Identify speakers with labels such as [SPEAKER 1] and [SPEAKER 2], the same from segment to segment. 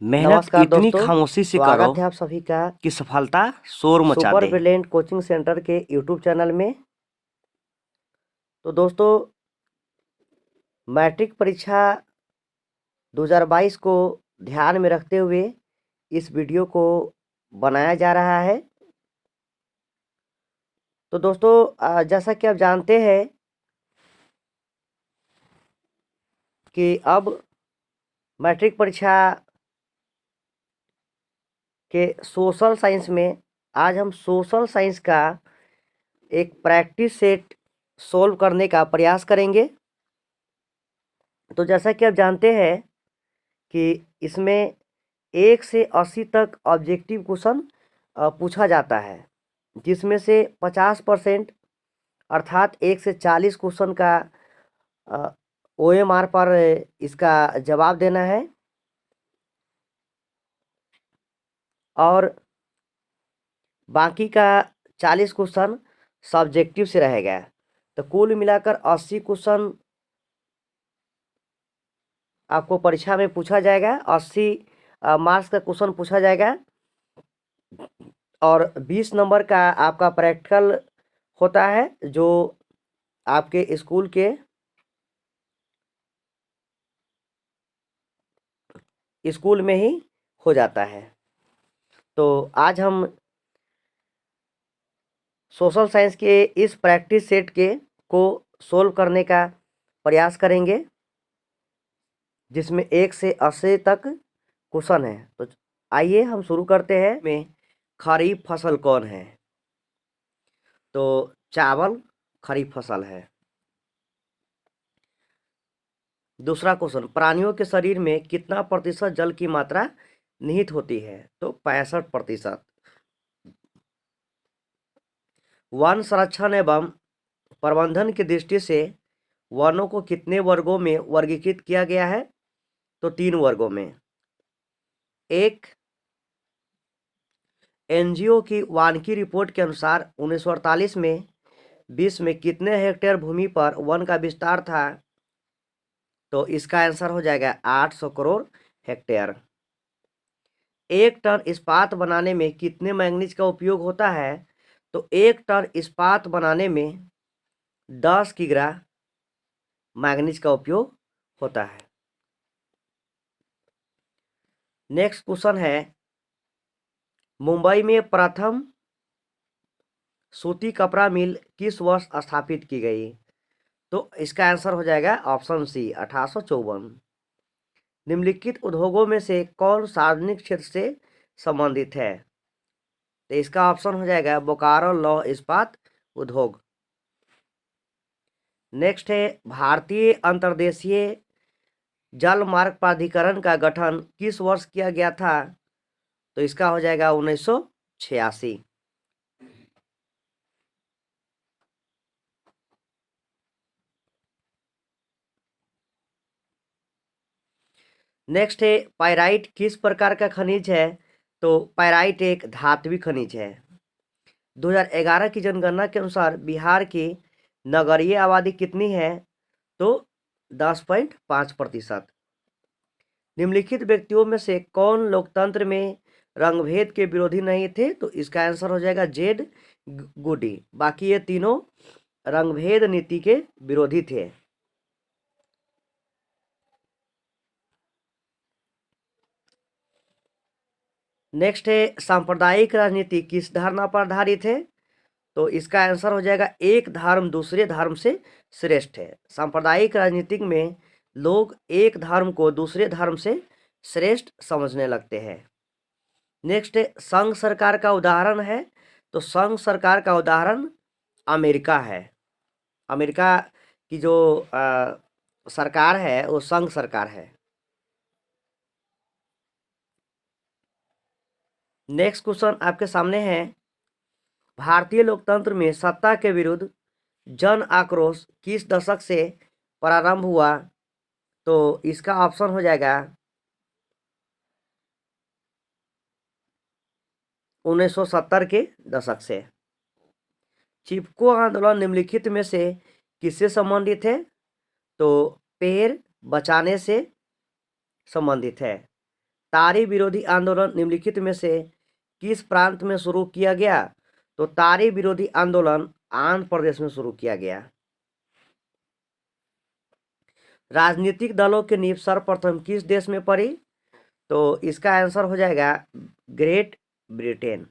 [SPEAKER 1] मेहनत
[SPEAKER 2] नमस्कार
[SPEAKER 1] इतनी
[SPEAKER 2] दोस्तों,
[SPEAKER 1] खामोशी से करो
[SPEAKER 2] स्वागत है आप सभी का
[SPEAKER 1] कि सफलता शोर मचा
[SPEAKER 2] सुपर
[SPEAKER 1] दे।
[SPEAKER 2] ब्रिलियंट कोचिंग सेंटर के यूट्यूब चैनल में। तो दोस्तों, मैट्रिक परीक्षा 2022 को ध्यान में रखते हुए इस वीडियो को बनाया जा रहा है। तो दोस्तों, जैसा कि आप जानते हैं कि अब मैट्रिक परीक्षा के सोशल साइंस में आज हम सोशल साइंस का एक प्रैक्टिस सेट सोल्व करने का प्रयास करेंगे। तो जैसा कि आप जानते हैं कि इसमें 1 से 80 तक ऑब्जेक्टिव क्वेश्चन पूछा जाता है, जिसमें से 50% अर्थात 1 से 40 क्वेश्चन का OMR पर इसका जवाब देना है और बाकी का 40 क्वेश्चन सब्जेक्टिव से रहेगा। तो कुल मिलाकर 80 क्वेश्चन आपको परीक्षा में पूछा जाएगा, 80 मार्क्स का क्वेश्चन पूछा जाएगा और 20 नंबर का आपका प्रैक्टिकल होता है, जो आपके स्कूल के स्कूल में ही हो जाता है। तो आज हम सोशल साइंस के इस प्रैक्टिस सेट के को सोल्व करने का प्रयास करेंगे, जिसमें 1 से 80 तक क्वेश्चन है। तो आइए हम शुरू करते हैं। में खरीफ फसल कौन है? तो चावल खरीफ फसल है। दूसरा क्वेश्चन, प्राणियों के शरीर में कितना प्रतिशत जल की मात्रा निहित होती है? तो 65%। वन संरक्षण एवं प्रबंधन की दृष्टि से वनों को कितने वर्गों में वर्गीकृत किया गया है? तो 3 वर्गों में। एक, एनजीओ की वानिकी रिपोर्ट के अनुसार 1948 में विश्व में कितने हेक्टेयर भूमि पर वन का विस्तार था? तो इसका आंसर हो जाएगा 800 करोड़ हेक्टेयर। 1 टन इस्पात बनाने में कितने मैंगनीज का उपयोग होता है? तो 1 टन इस्पात बनाने में 10 किग्रा मैंगनीज का उपयोग होता है। नेक्स्ट क्वेश्चन है, मुंबई में प्रथम सूती कपड़ा मिल किस वर्ष स्थापित की गई? तो इसका आंसर हो जाएगा ऑप्शन सी, 1854। निम्नलिखित उद्योगों में से कौन सार्वजनिक क्षेत्र से संबंधित है? तो इसका ऑप्शन हो जाएगा बोकारो लौह इस्पात उद्योग। नेक्स्ट है, भारतीय अंतर्देशीय जल मार्ग प्राधिकरण का गठन किस वर्ष किया गया था? तो इसका हो जाएगा 1986। नेक्स्ट है, पाइराइट किस प्रकार का खनिज है? तो पाइराइट एक धात्विक खनिज है। 2011 की जनगणना के अनुसार बिहार की नगरीय आबादी कितनी है? तो 10.5%। निम्नलिखित व्यक्तियों में से कौन लोकतंत्र में रंगभेद के विरोधी नहीं थे? तो इसका आंसर हो जाएगा जेड गुडी। बाकी ये तीनों रंगभेद नीति के विरोधी थे। नेक्स्ट है, सांप्रदायिक राजनीति किस धारणा पर आधारित है? तो इसका आंसर हो जाएगा एक धर्म दूसरे धर्म से श्रेष्ठ है। सांप्रदायिक राजनीति में लोग एक धर्म को दूसरे धर्म से श्रेष्ठ समझने लगते हैं। नेक्स्ट है, संघ सरकार का उदाहरण है? तो संघ सरकार का उदाहरण अमेरिका है। अमेरिका की जो सरकार है वो संघ सरकार है। नेक्स्ट क्वेश्चन आपके सामने है, भारतीय लोकतंत्र में सत्ता के विरुद्ध जन आक्रोश किस दशक से प्रारंभ हुआ? तो इसका ऑप्शन हो जाएगा 1970 के दशक से। चिपको आंदोलन निम्नलिखित में से किससे संबंधित है? तो पेड़ बचाने से संबंधित है। तारी विरोधी आंदोलन निम्नलिखित में से किस प्रांत में शुरू किया गया? तो तारी विरोधी आंदोलन आंध्र प्रदेश में शुरू किया गया। राजनीतिक दलों की नींव सर्वप्रथम किस देश में पड़ी? तो इसका आंसर हो जाएगा ग्रेट ब्रिटेन।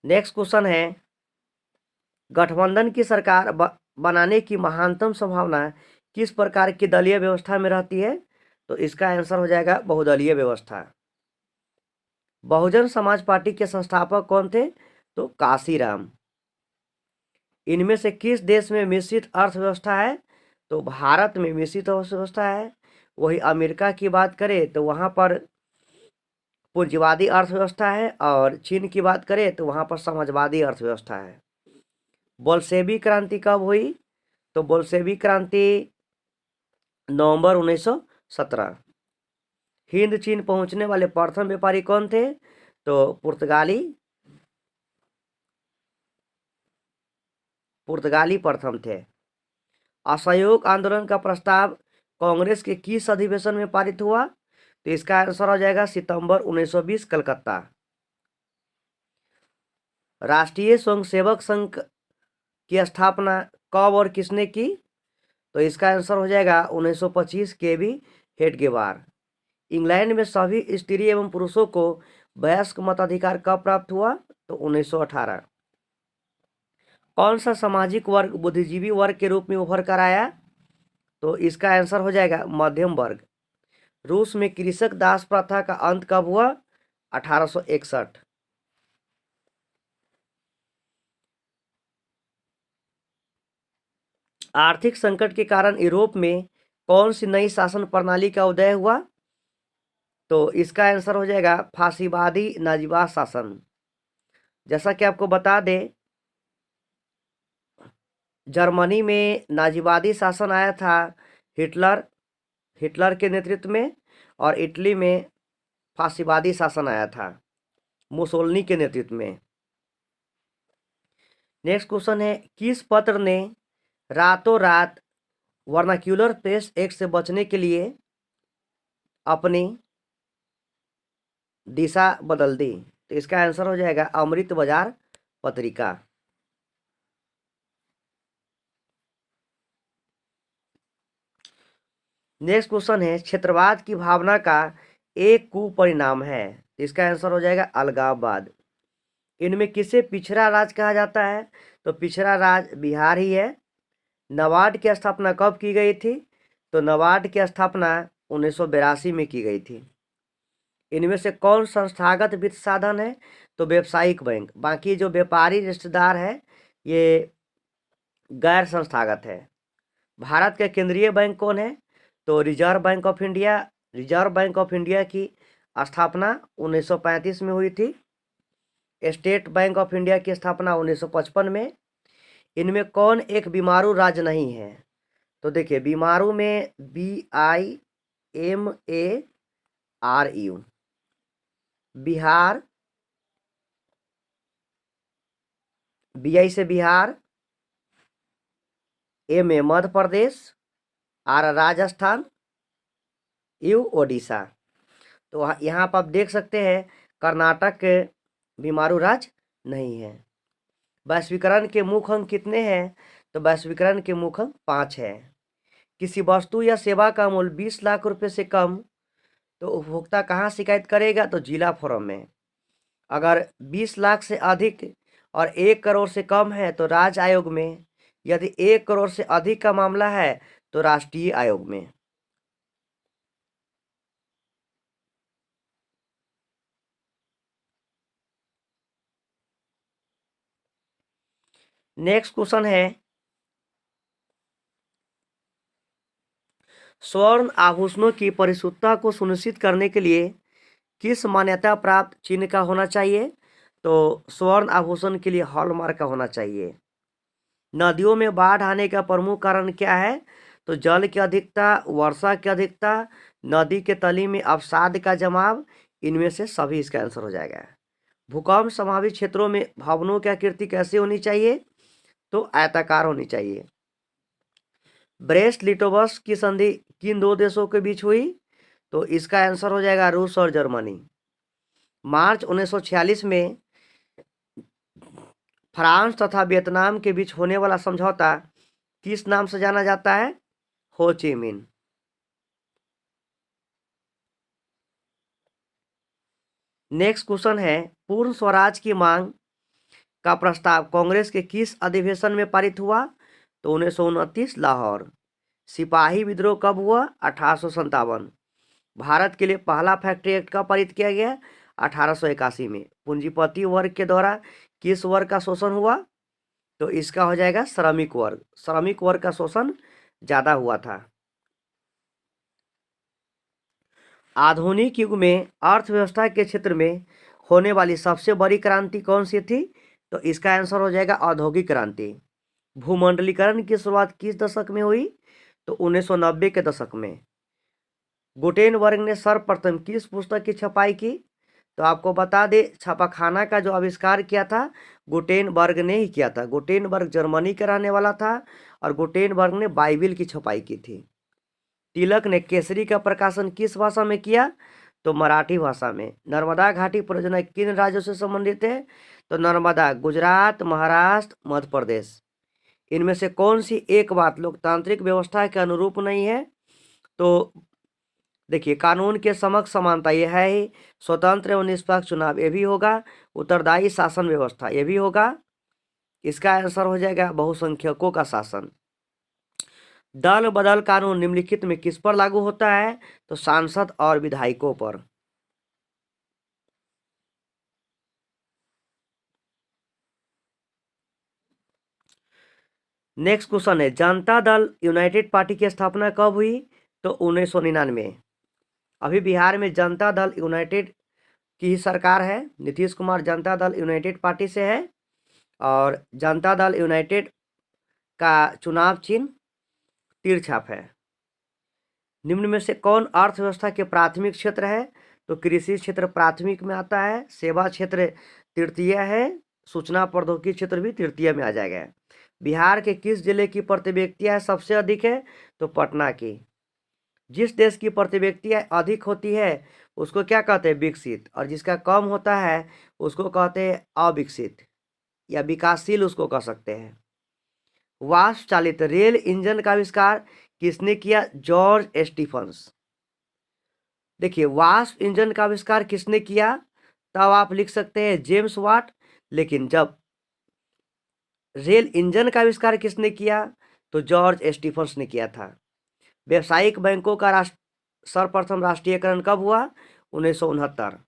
[SPEAKER 2] नेक्स्ट क्वेश्चन है, गठबंधन की सरकार बनाने की महानतम संभावना किस प्रकार की दलीय व्यवस्था में रहती है? तो इसका आंसर हो जाएगा बहुदलीय व्यवस्था। बहुजन समाज पार्टी के संस्थापक कौन थे? तो काशीराम। इनमें से किस देश में मिश्रित अर्थव्यवस्था है? तो भारत में मिश्रित अर्थव्यवस्था है। वही अमेरिका की बात करें तो वहाँ पर पूंजीवादी अर्थव्यवस्था है, और चीन की बात करें तो वहाँ पर समाजवादी अर्थव्यवस्था है। बोल्शेवी क्रांति कब हुई? तो बोल्शेवी क्रांति नवंबर 1917। हिंद चीन पहुंचने वाले प्रथम व्यापारी कौन थे? तो पुर्तगाली प्रथम थे। असहयोग आंदोलन का प्रस्ताव कांग्रेस के किस अधिवेशन में पारित हुआ? तो इसका आंसर हो जाएगा सितंबर 1920 कलकत्ता। राष्ट्रीय स्वयंसेवक संघ की स्थापना कब और किसने की? तो इसका आंसर हो जाएगा 1925 केवी हेडगेवार। इंग्लैंड में सभी स्त्री एवं पुरुषों को वयस्क मताधिकार कब प्राप्त हुआ? तो 1918। कौन सा सामाजिक वर्ग बुद्धिजीवी वर्ग के रूप में उभर कर आया? तो इसका आंसर हो जाएगा मध्यम वर्ग। रूस में कृषक दास प्रथा का अंत कब हुआ? 1861। आर्थिक संकट के कारण यूरोप में कौन सी नई शासन प्रणाली का उदय हुआ? तो इसका आंसर हो जाएगा फासीवादी नाजीवाद शासन। जैसा कि आपको बता दें, जर्मनी में नाजीवादी शासन आया था हिटलर के नेतृत्व में, और इटली में फासीवादी शासन आया था मुसोलिनी के नेतृत्व में। नेक्स्ट क्वेश्चन है, किस पत्र ने रातों रात वर्नाक्यूलर प्रेस एक्ट से बचने के लिए अपनी दिशा बदल दी? तो इसका आंसर हो जाएगा अमृत बाजार पत्रिका। नेक्स्ट क्वेश्चन है, क्षेत्रवाद की भावना का एक कुपरिणाम है। इसका आंसर हो जाएगा अलगाववाद। इनमें किसे पिछड़ा राज्य कहा जाता है? तो पिछड़ा राज्य बिहार ही है। नाबार्ड की स्थापना कब की गई थी? तो नाबार्ड की स्थापना 1982 में की गई थी। इनमें से कौन संस्थागत वित्त साधन है? तो व्यावसायिक बैंक। बाकी जो व्यापारी रिश्तेदार है ये गैर संस्थागत है। भारत के केंद्रीय बैंक कौन है? तो reserve bank of India. Reserve bank of India की स्थापना 1935 में हुई थी। स्टेट बैंक ऑफ इंडिया की स्थापना 1955 में। इनमें कौन एक बीमारू राज्य नहीं है? तो देखिए, बीमारू में BIMARU बिहार, BI से Bihar, MA Madhya Pradesh, R Rajasthan, U Odisha. तो यहाँ पर आप देख सकते हैं कर्नाटक बीमारू राज्य नहीं है। वैश्वीकरण के मुख्य अंक कितने हैं? तो वैश्वीकरण के मुख्य अंक 5 है। किसी वस्तु या सेवा का मूल्य 20 लाख रुपए से कम तो उपभोक्ता कहाँ शिकायत करेगा? तो जिला फोरम में। अगर 20 लाख से अधिक और 1 करोड़ से कम है तो राज्य आयोग में। यदि 1 करोड़ से अधिक का मामला है तो राष्ट्रीय आयोग में। नेक्स्ट क्वेश्चन है, स्वर्ण आभूषणों की परिशुद्धता को सुनिश्चित करने के लिए किस मान्यता प्राप्त चिन्ह का होना चाहिए? तो स्वर्ण आभूषण के लिए हॉलमार्क का होना चाहिए। नदियों में बाढ़ आने का प्रमुख कारण क्या है? तो जल की अधिकता, वर्षा की अधिकता, नदी के तली में अवसाद का जमाव। इनमें से सभी इसका आंसर हो जाएगा। भूकंप संभावित क्षेत्रों में भवनों की आकृति कैसी होनी चाहिए? तो आयताकार होनी चाहिए। ब्रेस्ट लिटोवस की संधि किन दो देशों के बीच हुई? तो इसका आंसर हो जाएगा रूस और जर्मनी। मार्च 1946 में फ्रांस तथा वियतनाम के बीच होने वाला समझौता किस नाम से जाना जाता है? हो ची मिन। नेक्स्ट क्वेश्चन है, पूर्ण स्वराज की मांग का प्रस्ताव कांग्रेस के किस अधिवेशन में पारित हुआ? तो 1929 लाहौर। सिपाही विद्रोह कब हुआ? 1857। भारत के लिए पहला फैक्ट्री एक्ट कब पारित किया गया? 1881 में। पूंजीपति वर्ग के द्वारा किस वर्ग का शोषण हुआ? तो इसका हो जाएगा श्रमिक वर्ग। श्रमिक वर्ग का शोषण ज्यादा हुआ था। आधुनिक युग में अर्थव्यवस्था के क्षेत्र में होने वाली सबसे बड़ी क्रांति कौन सी थी? तो इसका आंसर हो जाएगा औद्योगिक क्रांति। भूमंडलीकरण की शुरुआत किस दशक में हुई? तो 1990 के दशक में। गुटेनबर्ग ने सर्वप्रथम किस पुस्तक की छपाई की? तो आपको बता दे, छापाखाना का जो आविष्कार किया था गुटेनबर्ग ने ही किया था। गुटेनबर्ग जर्मनी का रहने वाला था और गुटेनबर्ग ने बाइबिल की छपाई की थी। तिलक ने केसरी का प्रकाशन किस भाषा में किया? तो मराठी भाषा में। नर्मदा घाटी परियोजना किन राज्यों से संबंधित है? तो नर्मदा गुजरात, महाराष्ट्र, मध्य प्रदेश। इनमें से कौन सी एक बात लोकतांत्रिक व्यवस्था के अनुरूप नहीं है? तो देखिए, कानून के समक्ष समानता ये है ही, स्वतंत्र एवं निष्पक्ष चुनाव ये भी होगा, उत्तरदायी शासन व्यवस्था ये भी होगा। इसका आंसर हो जाएगा बहुसंख्यकों का शासन। दल बदल कानून निम्नलिखित में किस पर लागू होता है? तो सांसद और विधायकों पर। नेक्स्ट क्वेश्चन है, जनता दल यूनाइटेड पार्टी की स्थापना कब हुई? तो 1999। अभी बिहार में जनता दल यूनाइटेड की ही सरकार है। नीतीश कुमार जनता दल यूनाइटेड पार्टी से है और जनता दल यूनाइटेड का चुनाव चिन्ह तीर छाप है। निम्न में से कौन अर्थव्यवस्था के प्राथमिक क्षेत्र है? तो कृषि क्षेत्र प्राथमिक में आता है, सेवा क्षेत्र तृतीय है, सूचना प्रौद्योगिकी क्षेत्र भी तृतीय में आ जाएगा। बिहार के किस जिले की प्रति व्यक्ति सबसे अधिक है? तो पटना की। जिस देश की प्रति व्यक्ति अधिक होती है उसको क्या कहते हैं? विकसित। और जिसका कम होता है उसको कहते हैं अविकसित या विकासशील उसको कह सकते हैं। वाष्प चालित रेल इंजन का आविष्कार किसने किया? George Stephens. देखिए, वाष्प इंजन का आविष्कार किसने किया? तब आप लिख सकते हैं जेम्स वाट। लेकिन जब रेल इंजन का आविष्कार किसने किया? तो जॉर्ज स्टीफंस ने किया था। व्यावसायिक बैंकों का सर्वप्रथम राष्ट्रीयकरण कब हुआ? 1969।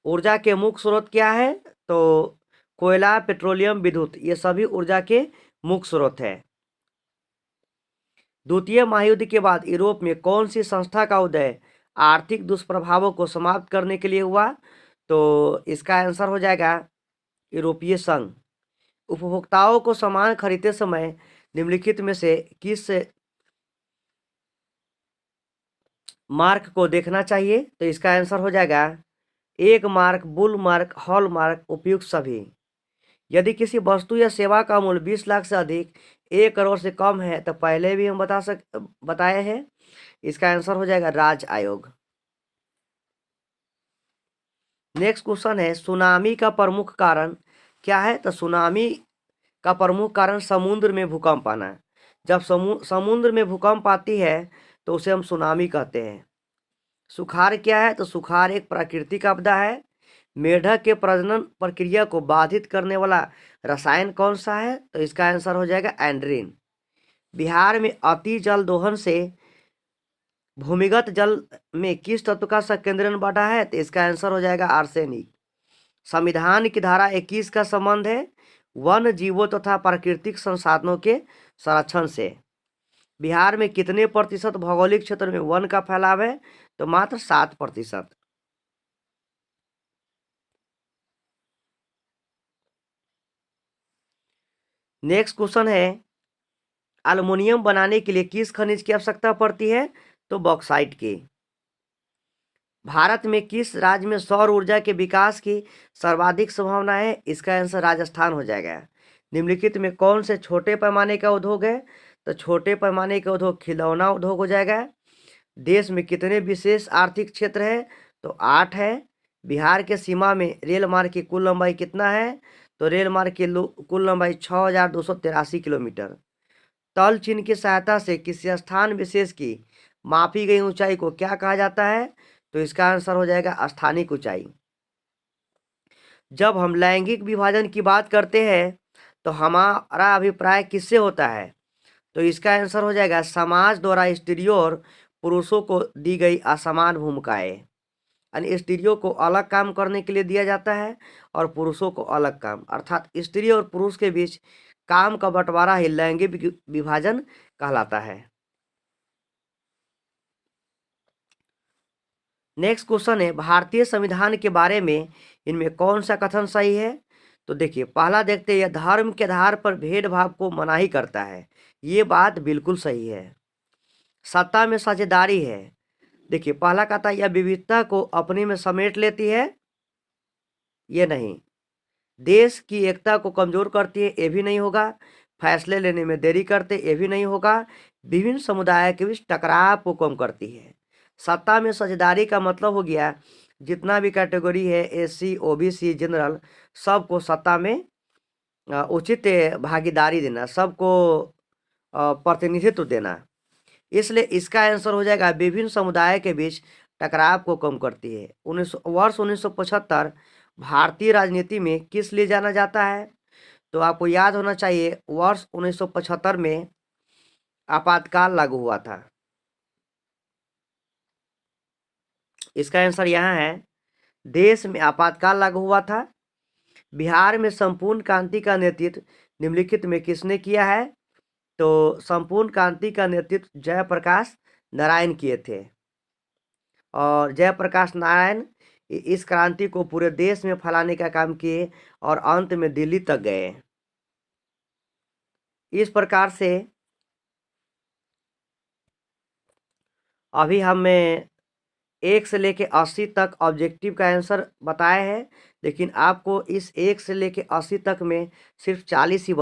[SPEAKER 2] ऊर्जा के मुख्य स्रोत क्या है? तो कोयला, पेट्रोलियम, विद्युत, ये सभी ऊर्जा के मुख्य स्रोत है। द्वितीय महायुद्ध के बाद यूरोप में कौन सी संस्था का उदय आर्थिक दुष्प्रभावों को समाप्त करने के लिए हुआ? तो इसका आंसर हो जाएगा यूरोपीय संघ। उपभोक्ताओं को सामान खरीदते समय निम्नलिखित में से किस मार्क को देखना चाहिए? तो इसका आंसर हो जाएगा एक mark, bull mark, hall mark, उपयुक्त सभी। यदि किसी वस्तु या सेवा का मूल्य 20 लाख से अधिक 1 करोड़ से कम है तो पहले भी हम बताए हैं, इसका आंसर हो जाएगा राज्य आयोग। नेक्स्ट क्वेश्चन है, सुनामी का प्रमुख कारण क्या है? तो सुनामी का प्रमुख कारण समुद्र में भूकंप आना। जब समुद्र में भूकंप आती है तो उसे हम सुनामी कहते हैं। सुखाड़ क्या है? तो सुखाड़ एक प्राकृतिक आपदा है। मेढक के प्रजनन प्रक्रिया को बाधित करने वाला रसायन कौन सा है? तो इसका आंसर हो जाएगा एंड्रीन। बिहार में अति जल दोहन से भूमिगत जल में किस तत्व का संकेंद्रण बढ़ा है? तो इसका आंसर हो जाएगा आर्सेनिक। संविधान की धारा 21 का संबंध है वन जीवों तथा प्राकृतिक संसाधनों के संरक्षण से। बिहार में कितने प्रतिशत भौगोलिक क्षेत्र में वन का फैलाव है? तो मात्र 7%। नेक्स्ट क्वेश्चन है, एल्युमिनियम बनाने के लिए किस खनिज की आवश्यकता पड़ती है? तो बॉक्साइट की। भारत में किस राज्य में सौर ऊर्जा के विकास की सर्वाधिक संभावना है? इसका आंसर राजस्थान हो जाएगा। निम्नलिखित में कौन से छोटे पैमाने का उद्योग है? तो छोटे पैमाने का उद्योग खिलौना उद्योग हो जाएगा। देश में कितने विशेष आर्थिक क्षेत्र है? तो 8 है। बिहार के सीमा में रेल मार्ग की कुल लंबाई कितना है? तो रेल मार्ग की कुल लंबाई 6283 किलोमीटर। तल चिन्ह की सहायता से किसी स्थान विशेष की मापी गई ऊंचाई को क्या कहा जाता है? तो इसका आंसर हो जाएगा स्थानिक ऊंचाई। जब हम लैंगिक विभाजन की बात करते हैं तो हमारा अभिप्राय किससे होता है? तो इसका आंसर हो जाएगा समाज द्वारा स्त्रियों और पुरुषों को दी गई असमान भूमिकाएं। यानी स्त्रियों को अलग काम करने के लिए दिया जाता है और पुरुषों को अलग काम, अर्थात स्त्री और पुरुष के बीच काम का बंटवारा ही लैंगिक विभाजन कहलाता है। नेक्स्ट क्वेश्चन है, भारतीय संविधान के बारे में इनमें कौन सा कथन सही है? तो देखिए, पहला देखते हैं, धर्म के आधार पर भेदभाव को मनाही करता है। ये बात बिल्कुल सही है। सत्ता में साझेदारी है। देखिए, पहला कहता है यह विविधता को अपने में समेट लेती है, ये नहीं। देश की एकता को कमजोर करती है, ये भी नहीं होगा। फैसले लेने में देरी करते, ये भी नहीं होगा। विभिन्न समुदाय के बीच टकराव को कम करती है। सत्ता में साझेदारी का मतलब हो गया जितना भी कैटेगरी है, एससी, ओबीसी, जनरल, सबको सत्ता में उचित भागीदारी देना, सबको प्रतिनिधित्व देना। इसलिए इसका आंसर हो जाएगा विभिन्न समुदाय के बीच टकराव को कम करती है। वर्ष 1975 भारतीय राजनीति में किस लिए जाना जाता है? तो आपको याद होना चाहिए, वर्ष 1975 में आपातकाल लागू हुआ था। इसका आंसर यहाँ है, देश में आपातकाल लागू हुआ था। बिहार में संपूर्ण क्रांति का नेतृत्व निम्नलिखित में किसने किया है? तो संपूर्ण क्रांति का नेतृत्व जयप्रकाश नारायण किए थे। और जयप्रकाश नारायण इस क्रांति को पूरे देश में फैलाने का काम किए और अंत में दिल्ली तक गए। इस प्रकार से अभी हमें 1 से लेके 80 तक ऑब्जेक्टिव का आंसर बताया है, लेकिन आपको इस 1 से लेके 80 तक में सिर्फ 40 ही